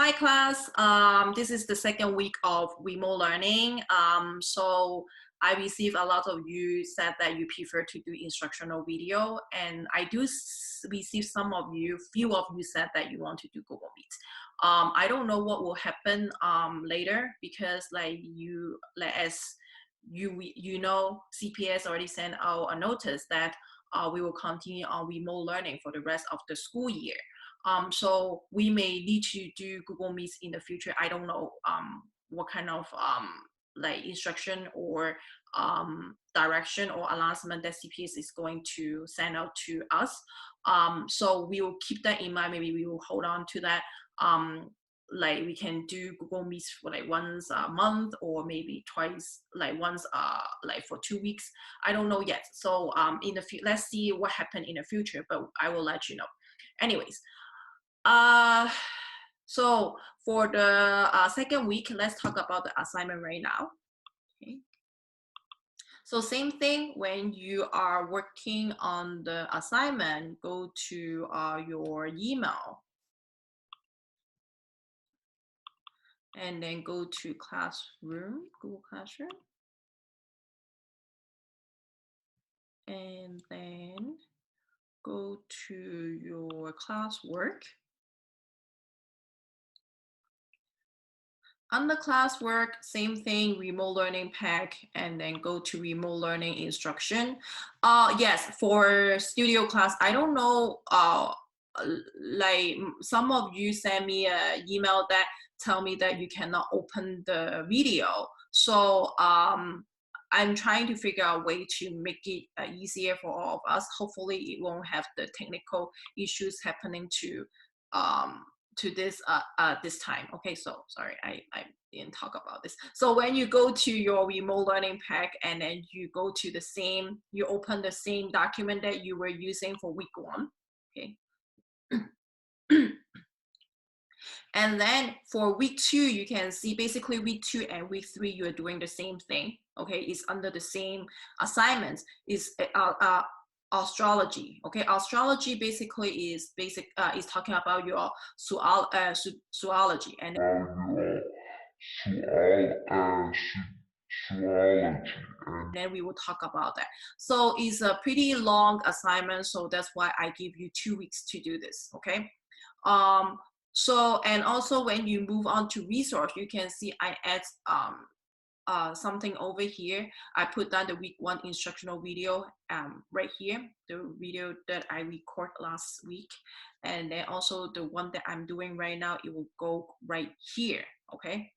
Hi class, this is the second week of remote learning. So I received a lot of you said that you prefer to do instructional video, and I do receive few of you said that you want to do Google Meet. I don't know what will happen later because as you know, CPS already sent out a notice that we will continue on remote learning for the rest of the school year. So we may need to do Google Meets in the future. I don't know what kind of instruction or direction or announcement that CPS is going to send out to us. So we will keep that in mind. Maybe we will hold on to that. We can do Google Meets for once a month or maybe twice, once for 2 weeks. I don't know yet. So in the let's see what happens in the future, but I will let you know. Anyways. So for the second week, let's talk about the assignment right now. Okay. So same thing, when you are working on the assignment, go to your email and then go to Classroom, Google Classroom, and then go to your classwork. Under classwork, same thing, remote learning pack, and then go to remote learning instruction. Yes, for studio class, I don't know, some of you send me an email that tell me that you cannot open the video. So I'm trying to figure out a way to make it easier for all of us. Hopefully it won't have the technical issues happening to this time. Okay, so sorry, I didn't talk about this. So when you go to your remote learning pack and then you go to you open the same document that you were using for week 1, okay. And then for week 2, you can see basically week 2 and week 3, you are doing the same thing. Okay, it's under the same assignments. Is astrology. Okay, astrology basically is talking about your zoology and then we will talk about that. So it's a pretty long assignment, so that's why I give you 2 weeks to do this. Okay. So, and also when you move on to resource, you can see I add something over here. I put down the week 1 instructional video right here, the video that I recorded last week, and then also the one that I'm doing right now, it will go right here. Okay,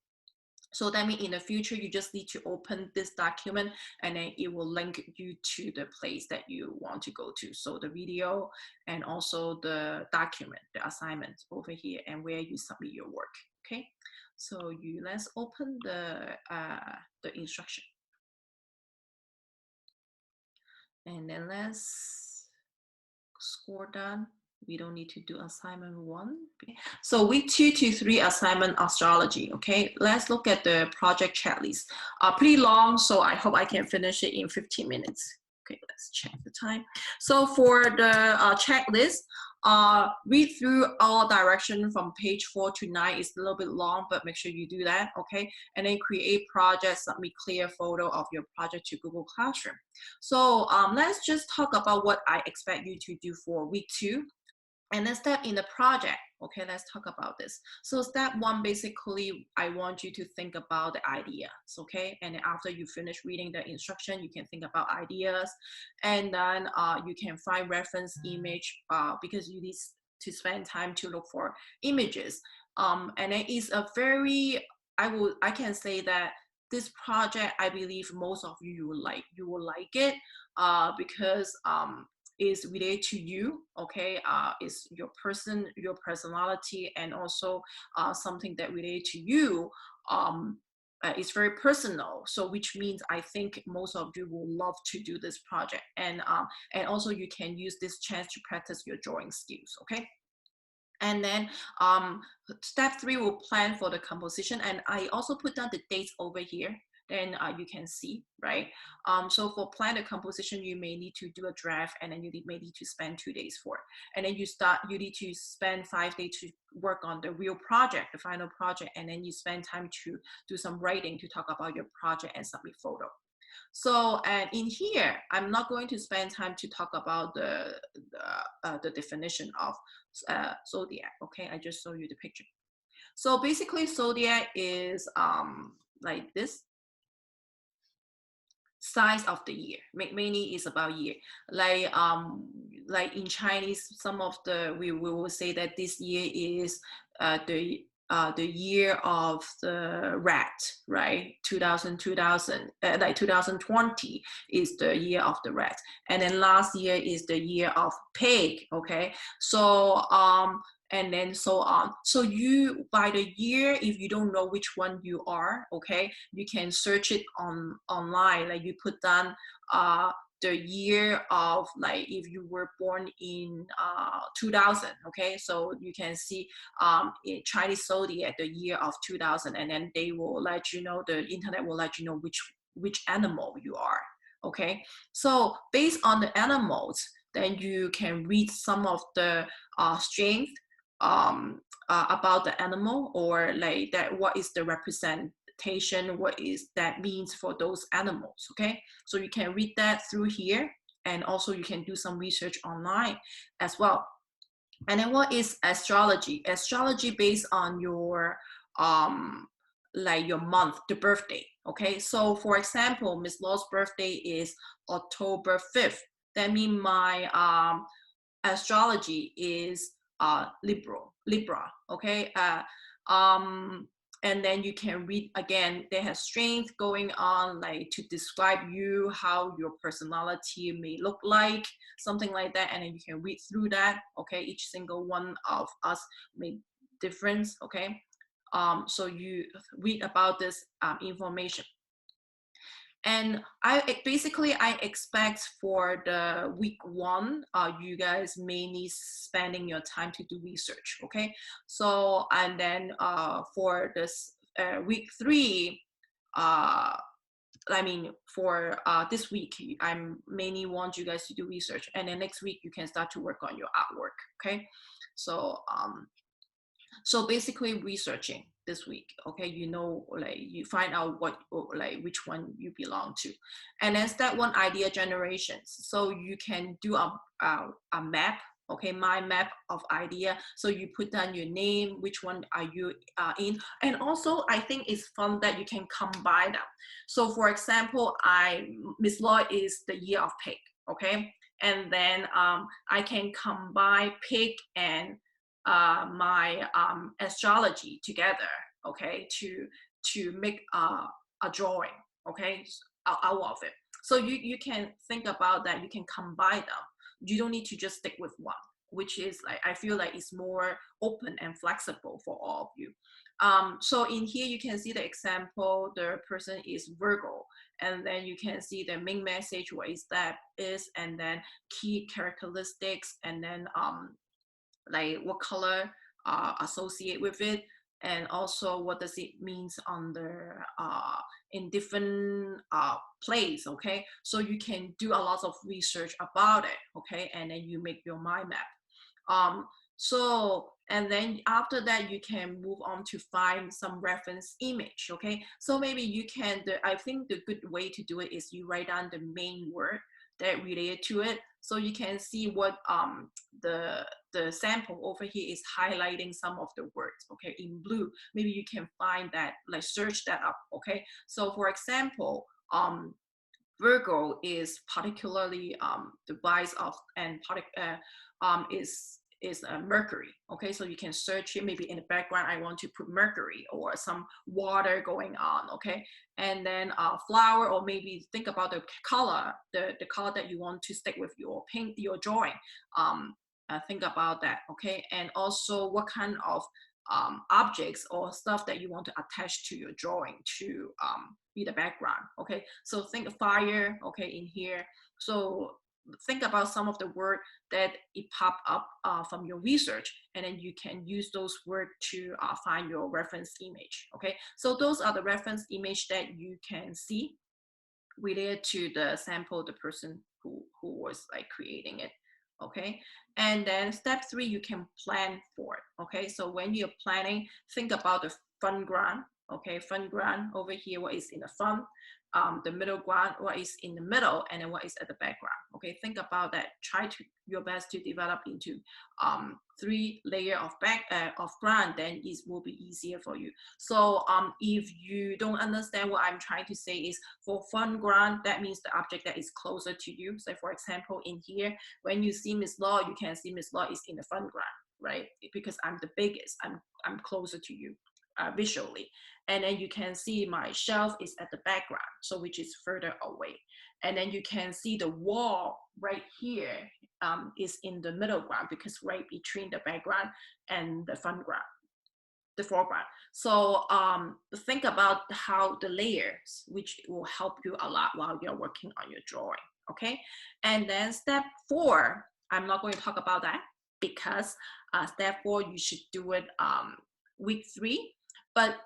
so that means in the future you just need to open this document and then it will link you to the place that you want to go to. So the video and also the document, the assignment over here, and where you submit your work. Okay, so let's open the instruction, and then let's scroll down. We don't need to do assignment 1. Okay. So week 2 to 3 assignment astrology. Okay, let's look at the project checklist. Pretty long, so I hope I can finish it in 15 minutes. Okay, let's check the time. So for the checklist, read through all direction from page 4 to 9. It's a little bit long, but make sure you do that. Okay, and then create project, submit clear photo of your project to Google Classroom. So let's just talk about what I expect you to do for week 2. And then step in the project. Okay, let's talk about this. So step 1, basically, I want you to think about the ideas, okay? And then after you finish reading the instruction, you can think about ideas. And then you can find reference image because you need to spend time to look for images. And it is a very, I can say that this project, I believe most of you will like it because is related to you. Okay, is your personality, and also something that related to you. It's very personal, so which means I think most of you will love to do this project, and also you can use this chance to practice your drawing skills. Okay. And then step 3 will plan for the composition, and I also put down the dates over here then you can see, right? So for planet composition, you may need to do a draft, and then you may need to spend 2 days for it. And then you need to spend 5 days to work on the real project, the final project, and then you spend time to do some writing to talk about your project and submit photo. So, and in here, I'm not going to spend time to talk about the definition of zodiac. Okay, I just show you the picture. So basically, zodiac is like this size of the year. Mainly is about year. Like in Chinese, some of the we will say that this year is the year of the rat, right? 2000, like 2020 is the year of the rat, and then last year is the year of pig. Okay, so and then so on. So you, by the year, if you don't know which one you are, okay, you can search it online. Like you put down the year of, like, if you were born in 2000, okay, so you can see in Chinese zodiac the year of 2000, and then they will let you know, the internet will let you know which animal you are. Okay, so based on the animals, then you can read some of the strength about the animal, or like that, what is the representation, what is that means for those animals. Okay, so you can read that through here, and also you can do some research online as well. And then what is astrology? Astrology based on your like your month, the birthday. Okay, so for example, Miss Law's birthday is October 5th. That means my astrology is Libra. Okay, and then you can read again. They have strength going on, like to describe you, how your personality may look like, something like that, and then you can read through that. Okay, each single one of us may difference. Okay, so you read about this information. And I expect for the week 1, you guys may need spending your time to do research. Okay, so and then for this week 3, I mean for this week, I mainly want you guys to do research, and then next week you can start to work on your artwork. Okay, so so basically researching this week. Okay, you know, like you find out what, like which one you belong to. And then step 1, idea generation. So you can do a map. Okay, my map of idea. So you put down your name, which one are you in, and also I think it's fun that you can combine them. So for example, Miss Law is the year of pig. Okay, and then I can combine pig and my astrology together, okay, to make a drawing, okay, out of it. So you can think about that. You can combine them. You don't need to just stick with one, which is like, I feel like it's more open and flexible for all of you. So in here you can see the example. The person is Virgo, and then you can see the main message, what is that is, and then key characteristics, and then like what color associate with it, and also what does it means on the in different place. Okay, so you can do a lot of research about it. Okay, and then you make your mind map. So, and then after that you can move on to find some reference image. Okay, so maybe you can, I think the good way to do it is you write down the main word that related to it, so you can see what the sample over here is highlighting some of the words, okay, in blue. Maybe you can find that, like search that up. Okay, so for example, Virgo is particularly the vice of, and is Mercury. Okay, so you can search it. Maybe in the background I want to put Mercury or some water going on. Okay, and then flower, or maybe think about the color, the color that you want to stick with your paint, your drawing. Think about that. Okay, and also what kind of objects or stuff that you want to attach to your drawing to be the background. Okay, so think of fire. Okay, in here. So think about some of the word that it pop up from your research, and then you can use those words to find your reference image. Okay, so those are the reference image that you can see related to the sample, the person who was like creating it. Okay, and then step 3, you can plan for it. Okay, so when you're planning, think about the front ground. Okay, front ground over here, what is in the front, the middle ground, what is in the middle, and then what is at the background. Okay, think about that. Try to your best to develop into 3 layer of ground, then it will be easier for you. So if you don't understand what I'm trying to say, is for front ground, that means the object that is closer to you. So for example, in here, when you see Miss Law, you can see Miss Law is in the front ground, right? Because I'm the biggest, I'm closer to you visually. And then you can see my shelf is at the background, so which is further away. And then you can see the wall right here is in the middle ground, because right between the background and the front ground, the foreground. So think about how the layers, which will help you a lot while you're working on your drawing. Okay, and then step 4, I'm not going to talk about that, because step 4, you should do it week 3. But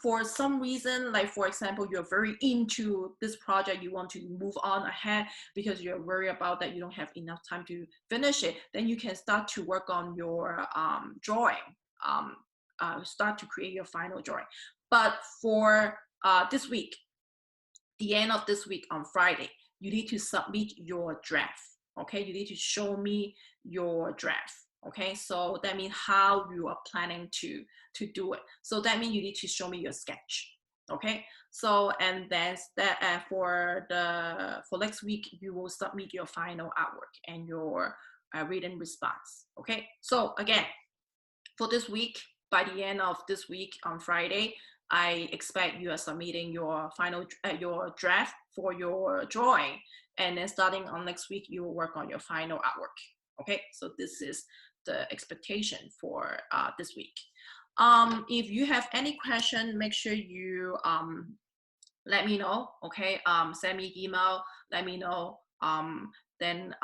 for some reason, like for example, you're very into this project, you want to move on ahead because you're worried about that you don't have enough time to finish it, then you can start to work on your drawing, start to create your final drawing. But for this week, the end of this week on Friday, you need to submit your draft. Okay, you need to show me your draft. Okay, so that means how you are planning to do it. So that means you need to show me your sketch. Okay, so and then that for next week, you will submit your final artwork and your written response. Okay, so again, for this week, by the end of this week on Friday, I expect you are submitting your final your draft for your drawing, and then starting on next week, you will work on your final artwork. Okay, so this is the expectation for this week. If you have any question, make sure you let me know. Okay, send me email, let me know. Then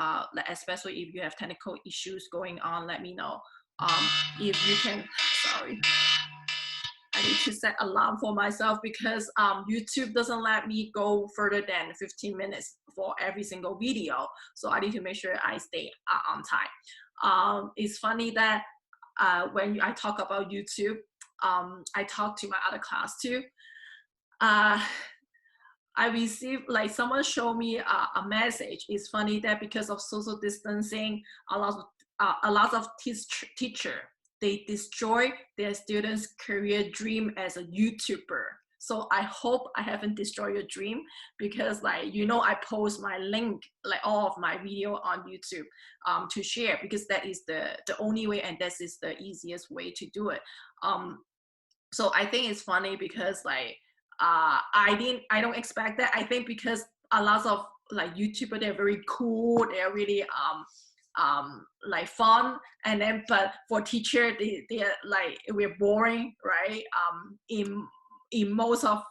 especially if you have technical issues going on, let me know. If you can, sorry, I need to set alarm for myself, because YouTube doesn't let me go further than 15 minutes for every single video. So I need to make sure I stay on time. It's funny that when I talk about YouTube, I talk to my other class too. I received, like, someone showed me a message. It's funny that because of social distancing, a lot of teacher, they destroy their students' career dream as a YouTuber. So I hope I haven't destroyed your dream, because like, you know, I post my link, like all of my video on YouTube to share, because that is the only way, and this is the easiest way to do it. So I think it's funny because like, I don't expect that. I think because a lot of like YouTubers, they're very cool, they're really like fun, and then but for teacher, they're like, we're boring, right? In most of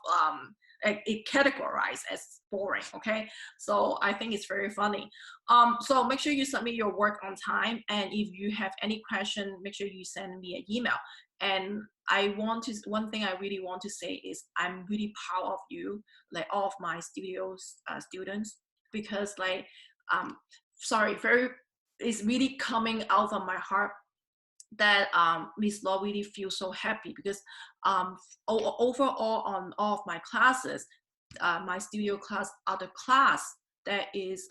it categorized as boring. Okay, so I think it's very funny. So make sure you submit your work on time, and if you have any question, make sure you send me an email. And one thing I really want to say is I'm really proud of you, like all of my students, because like, sorry, it's really coming out of my heart that Miss Law really feels so happy, because overall on all of my classes, my studio class are the class that is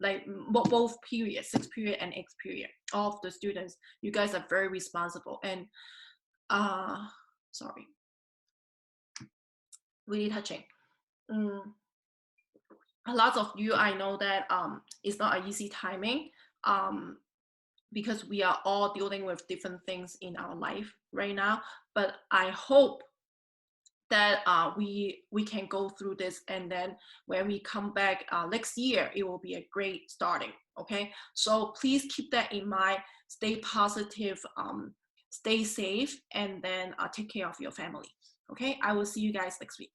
like both periods, 6th period and 8th period. All of the students, you guys are very responsible, and sorry, really touching. A lot of you, I know that it's not an easy timing, because we are all dealing with different things in our life right now. But I hope that we can go through this, and then when we come back next year, it will be a great starting. Okay, so please keep that in mind. Stay positive, stay safe, and then take care of your family. Okay, I will see you guys next week.